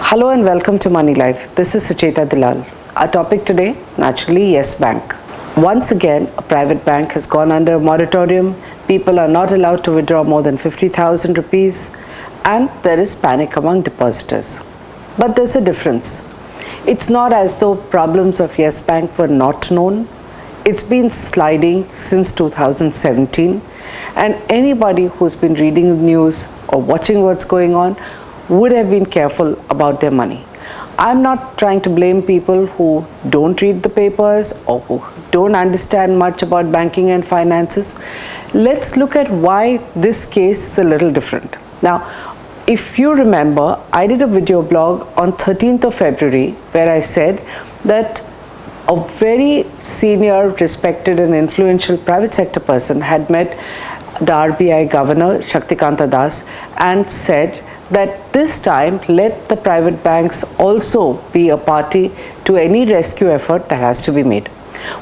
Hello and welcome to Money Life. This is Sucheta Dalal. Our topic today, naturally, Yes Bank. Once again, a private bank has gone under a moratorium. People are not allowed to withdraw more than 50,000 rupees, and there is panic among depositors. But there's a difference. It's not as though problems of Yes Bank were not known. It's been sliding since 2017, and anybody who's been reading the news or watching what's going on would have been careful about their money. I'm not trying to blame people who don't read the papers or who don't understand much about banking and finances. Let's look at why this case is a little different. Now, if you remember, I did a video blog on 13th of February where I said that a very senior, respected and influential private sector person had met the RBI Governor Shaktikanta Das and said that this time let the private banks also be a party to any rescue effort that has to be made.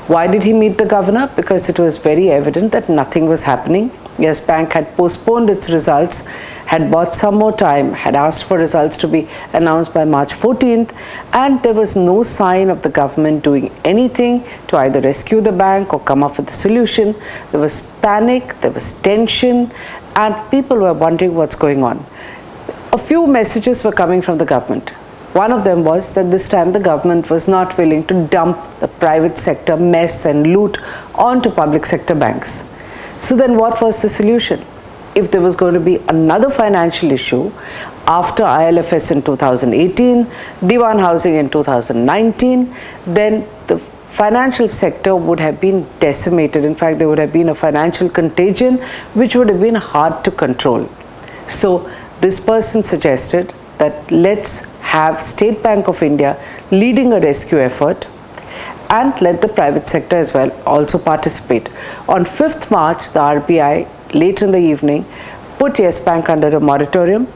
Why did he meet the governor? Because it was very evident that nothing was happening. Yes Bank had postponed its results, had bought some more time, had asked for results to be announced by March 14th, and there was no sign of the government doing anything to either rescue the bank or come up with a solution. There was panic, there was tension, and people were wondering what's going on. A few messages were coming from the government. One of them was that this time the government was not willing to dump the private sector mess and loot onto public sector banks. So then what was the solution? If there was going to be another financial issue after IL&FS in 2018, Dewan Housing in 2019, then the financial sector would have been decimated. In fact, there would have been a financial contagion which would have been hard to control. So this person suggested that let's have State Bank of India leading a rescue effort and let the private sector as well also participate. On 5th March, the RBI, late in the evening, put Yes Bank under a moratorium.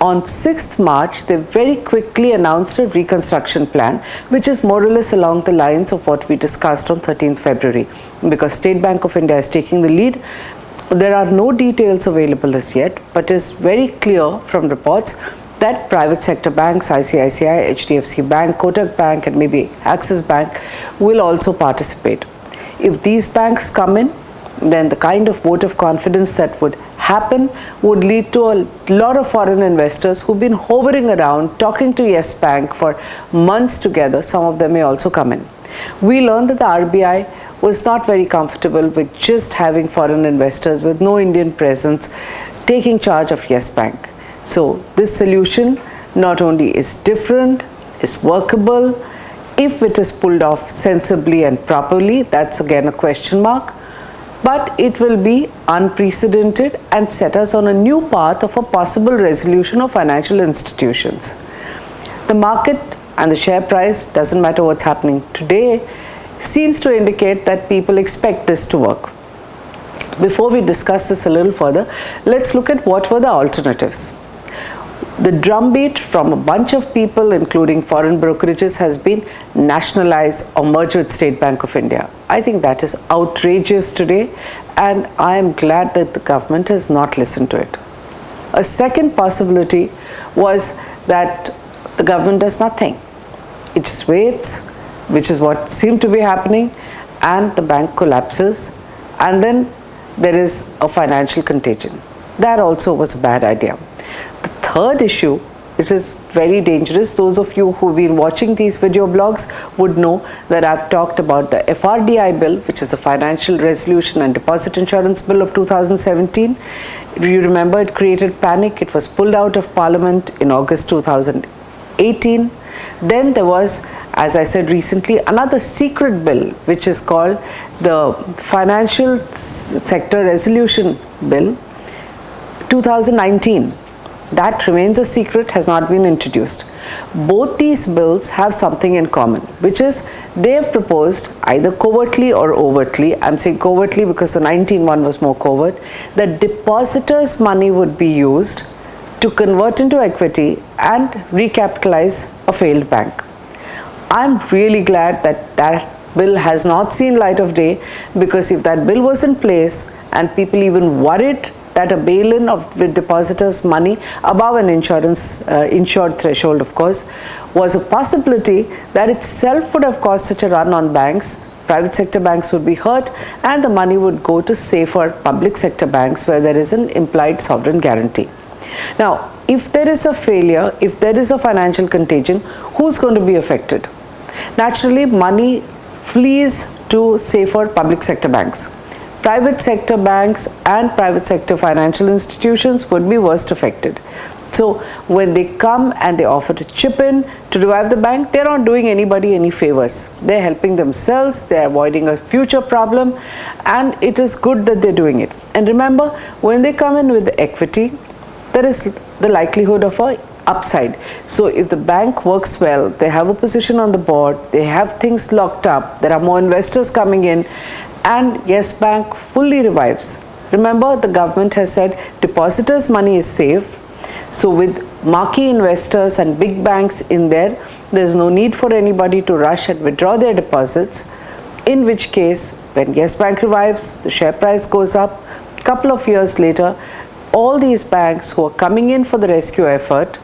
On 6th March, they very quickly announced a reconstruction plan, which is more or less along the lines of what we discussed on 13th February. Because State Bank of India is taking the lead, there are no details available as yet, but it's very clear from reports that private sector banks, ICICI, HDFC Bank, Kotak Bank and maybe Axis Bank will also participate. If these banks come in, then the kind of vote of confidence that would happen would lead to a lot of foreign investors who've been hovering around talking to Yes Bank for months together. Some of them may also come in. We learned that the RBI was not very comfortable with just having foreign investors with no Indian presence taking charge of Yes Bank. So this solution not only is different, is workable, if it is pulled off sensibly and properly, that's again a question mark, but it will be unprecedented and set us on a new path of a possible resolution of financial institutions. The market and the share price, doesn't matter what's happening today, seems to indicate that people expect this to work. Before we discuss this a little further, let's look at what were the alternatives. The drumbeat from a bunch of people, including foreign brokerages, has been nationalize or merge with State Bank of India. I think that is outrageous today, and I am glad that the government has not listened to it. A second possibility was that the government does nothing. It just waits, which is what seemed to be happening, and the bank collapses, and then there is a financial contagion. That also was a bad idea. The third issue, which is very dangerous, those of you who've been watching these video blogs would know that I've talked about the FRDI bill, which is the Financial Resolution and Deposit Insurance Bill of 2017. You remember it created panic. It was pulled out of Parliament in August 2018. Then there was, as I said recently, another secret bill, which is called the Financial Sector Resolution Bill 2019. That remains a secret, has not been introduced. Both these bills have something in common, which is they have proposed either covertly or overtly, I'm saying covertly because the 19 one was more covert, that depositors' money would be used to convert into equity and recapitalize a failed bank. I'm really glad that that bill has not seen light of day, because if that bill was in place and people even worried that a bail-in with depositors' money above an insured threshold, of course, was a possibility that itself would have caused such a run on banks. Private sector banks would be hurt and the money would go to safer public sector banks where there is an implied sovereign guarantee. Now, if there is a failure, if there is a financial contagion, who's going to be affected? Naturally, money flees to safer public sector banks. Private sector banks and private sector financial institutions would be worst affected. So when they come and they offer to chip in to revive the bank, they're not doing anybody any favors. They're helping themselves, they're avoiding a future problem, and it is good that they're doing it. And remember, when they come in with the equity, there is the likelihood of a upside. So if the bank works well, they have a position on the board, they have things locked up, there are more investors coming in, and Yes Bank fully revives. Remember, the government has said depositors' money is safe. So with marquee investors and big banks in there, there's no need for anybody to rush and withdraw their deposits, in which case, when Yes Bank revives, the share price goes up. A couple of years later, all these banks who are coming in for the rescue effort,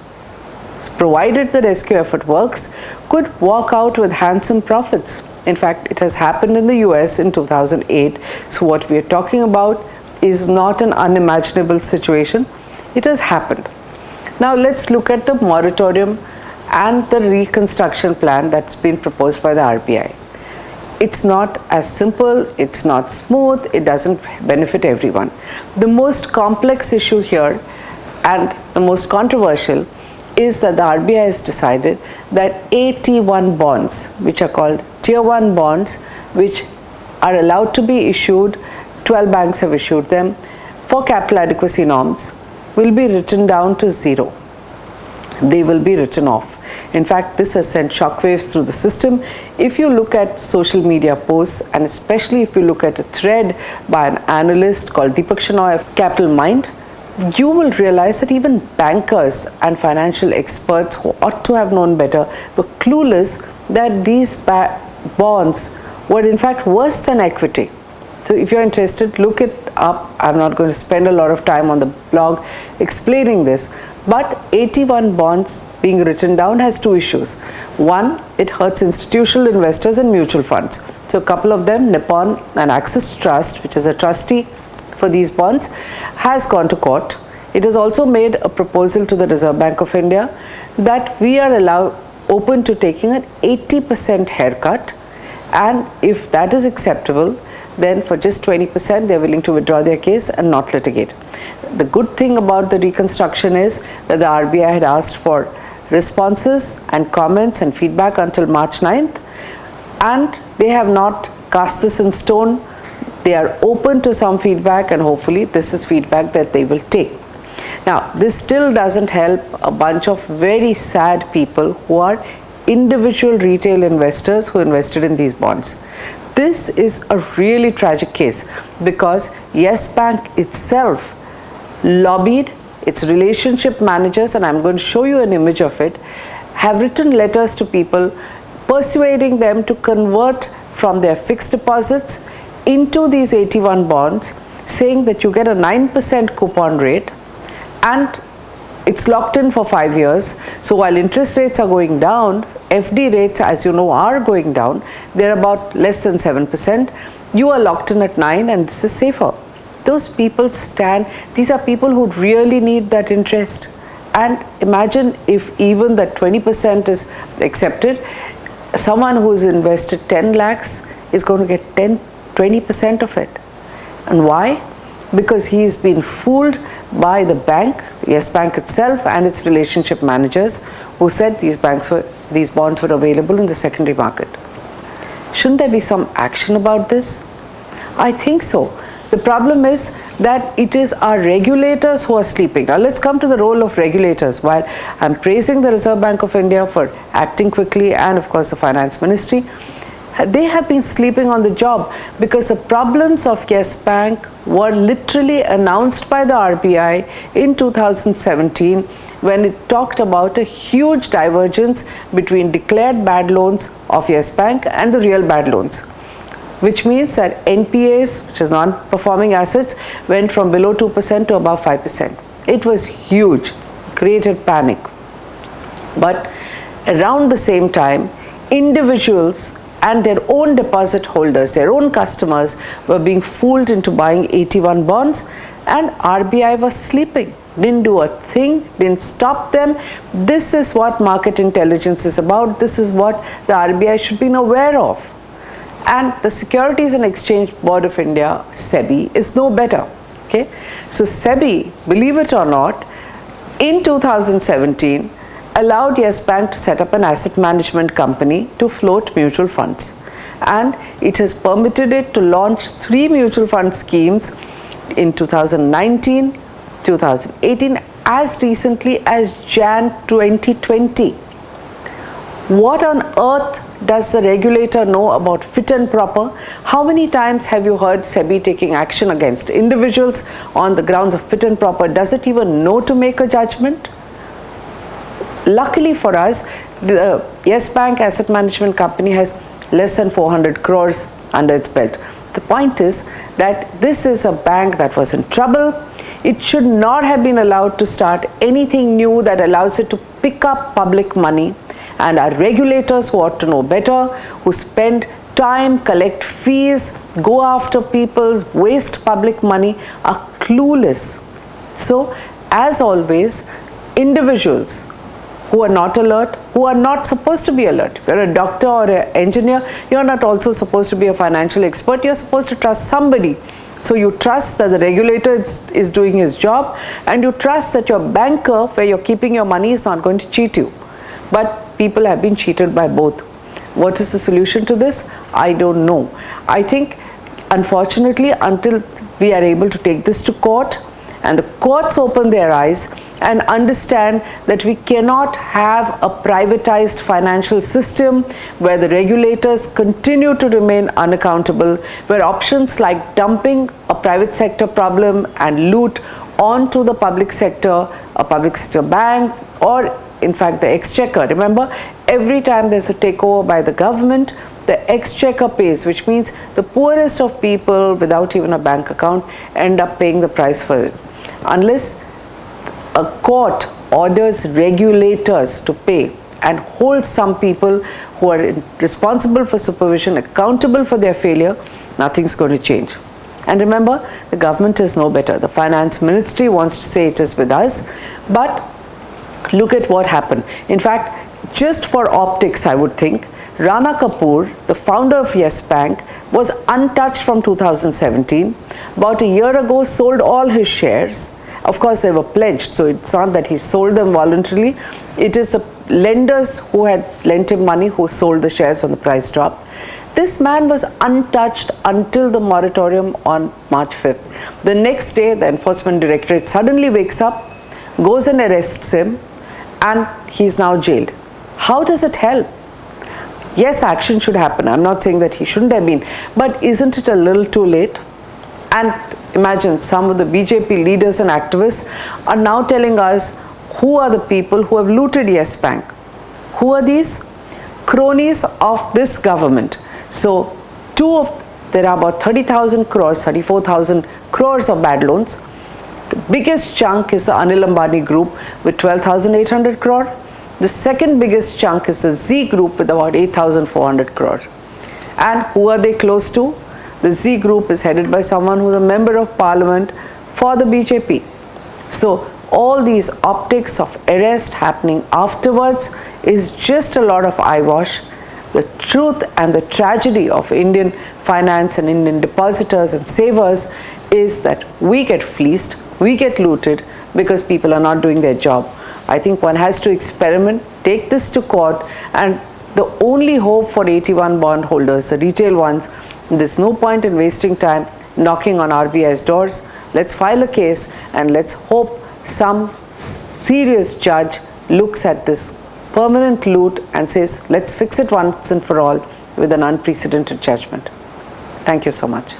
provided the rescue effort works, could walk out with handsome profits. In fact, it has happened in the US in 2008. So what we are talking about is not an unimaginable situation. It has happened. Now let's look at the moratorium and the reconstruction plan that's been proposed by the RBI. It's not as simple, it's not smooth, it doesn't benefit everyone. The most complex issue here and the most controversial is that the RBI has decided that AT1 bonds, which are called Tier 1 bonds, which are allowed to be issued, 12 banks have issued them, for capital adequacy norms, will be written down to zero. They will be written off. In fact, this has sent shockwaves through the system. If you look at social media posts, and especially if you look at a thread by an analyst called Deepak Shenoy of Capital Mind, you will realize that even bankers and financial experts who ought to have known better were clueless that these bonds were in fact worse than equity. So if you're interested, look it up. I'm not going to spend a lot of time on the blog explaining this. But AT1 bonds being written down has two issues. One, it hurts institutional investors and mutual funds. So a couple of them, Nippon and Axis Trust, which is a trustee for these bonds, has gone to court. It has also made a proposal to the Reserve Bank of India that we are open to taking an 80% haircut, and if that is acceptable, then for just 20% they're willing to withdraw their case and not litigate. The good thing about the reconstruction is that the RBI had asked for responses and comments and feedback until March 9th, and they have not cast this in stone. They are open to some feedback, and hopefully this is feedback that they will take. Now, this still doesn't help a bunch of very sad people who are individual retail investors who invested in these bonds. This is a really tragic case because Yes Bank itself lobbied, its relationship managers, and I'm going to show you an image of it, have written letters to people persuading them to convert from their fixed deposits into these AT1 bonds, saying that you get a 9% coupon rate and it's locked in for 5 years. So while interest rates are going down, FD rates, as you know, are going down. They're about less than 7%. You are locked in at 9%, and this is safer. Those people stand, these are people who really need that interest. And imagine if even that 20% is accepted, someone who's invested 10 lakhs is going to get 20% of it. And why? Because he's been fooled by the bank, Yes Bank itself, and its relationship managers, who said these bonds were available in the secondary market. Shouldn't there be some action about this? I think so. The problem is that it is our regulators who are sleeping. Now let's come to the role of regulators. While I'm praising the Reserve Bank of India for acting quickly, and of course the Finance Ministry, they have been sleeping on the job because the problems of Yes Bank were literally announced by the RBI in 2017 when it talked about a huge divergence between declared bad loans of Yes Bank and the real bad loans. which means that NPAs, which is non-performing assets, went from below 2% to above 5%. It was huge, created panic. But around the same time, individuals and their own deposit holders, their own customers, were being fooled into buying AT1 bonds, and RBI was sleeping, didn't do a thing, didn't stop them. This is what market intelligence is about. This is what the RBI should be aware of. And the Securities and Exchange Board of India, SEBI, is no better. Okay? So SEBI, believe it or not, in 2017, allowed Yes Bank to set up an asset management company to float mutual funds. And it has permitted it to launch 3 mutual fund schemes in 2019, 2018, as recently as Jan 2020. What on earth does the regulator know about fit and proper? How many times have you heard SEBI taking action against individuals on the grounds of fit and proper? Does it even know to make a judgment? Luckily for us, the Yes Bank Asset Management Company has less than 400 crores under its belt. The point is that this is a bank that was in trouble. It should not have been allowed to start anything new that allows it to pick up public money. And our regulators, who ought to know better, who spend time, collect fees, go after people, waste public money, are clueless. So, as always, individuals who are not alert, who are not supposed to be alert. If you're a doctor or an engineer, you're not also supposed to be a financial expert. You're supposed to trust somebody. So you trust that the regulator is doing his job, and you trust that your banker, where you're keeping your money, is not going to cheat you. But people have been cheated by both. What is the solution to this? I don't know. I think, unfortunately, until we are able to take this to court, and the courts open their eyes and understand that we cannot have a privatized financial system where the regulators continue to remain unaccountable, where options like dumping a private sector problem and loot onto the public sector, a public sector bank, or in fact the exchequer. Remember, every time there's a takeover by the government, the exchequer pays, which means the poorest of people without even a bank account end up paying the price for it. Unless a court orders regulators to pay and hold some people who are responsible for supervision accountable for their failure, nothing's going to change. And remember, the government is no better. The finance ministry wants to say it is with us, but look at what happened. In fact, just for optics, I would think, Rana Kapoor, the founder of Yes Bank, was untouched from 2017. About a year ago, sold all his shares. Of course, they were pledged, so it's not that he sold them voluntarily. It is the lenders who had lent him money who sold the shares when the price dropped. This man was untouched until the moratorium on March 5th. The next day, the Enforcement Directorate suddenly wakes up, goes and arrests him, and he's now jailed. How does it help? Yes, action should happen. I'm not saying that he shouldn't have been, but isn't it a little too late? And imagine, some of the BJP leaders and activists are now telling us who are the people who have looted Yes Bank. Who are these? Cronies of this government. So there are about 30,000 crores, 34,000 crores of bad loans. The biggest chunk is the Anil Ambani group with 12,800 crore. The second biggest chunk is the Z group with about 8,400 crore. And who are they close to? The Z group is headed by someone who is a member of parliament for the BJP. So all these optics of arrest happening afterwards is just a lot of eyewash. The truth and the tragedy of Indian finance and Indian depositors and savers is that we get fleeced, we get looted because people are not doing their job. I think one has to experiment, take this to court, and the only hope for AT1 bond holders, the retail ones, there's no point in wasting time knocking on RBI's doors. Let's file a case and let's hope some serious judge looks at this permanent loot and says, let's fix it once and for all with an unprecedented judgment. Thank you so much.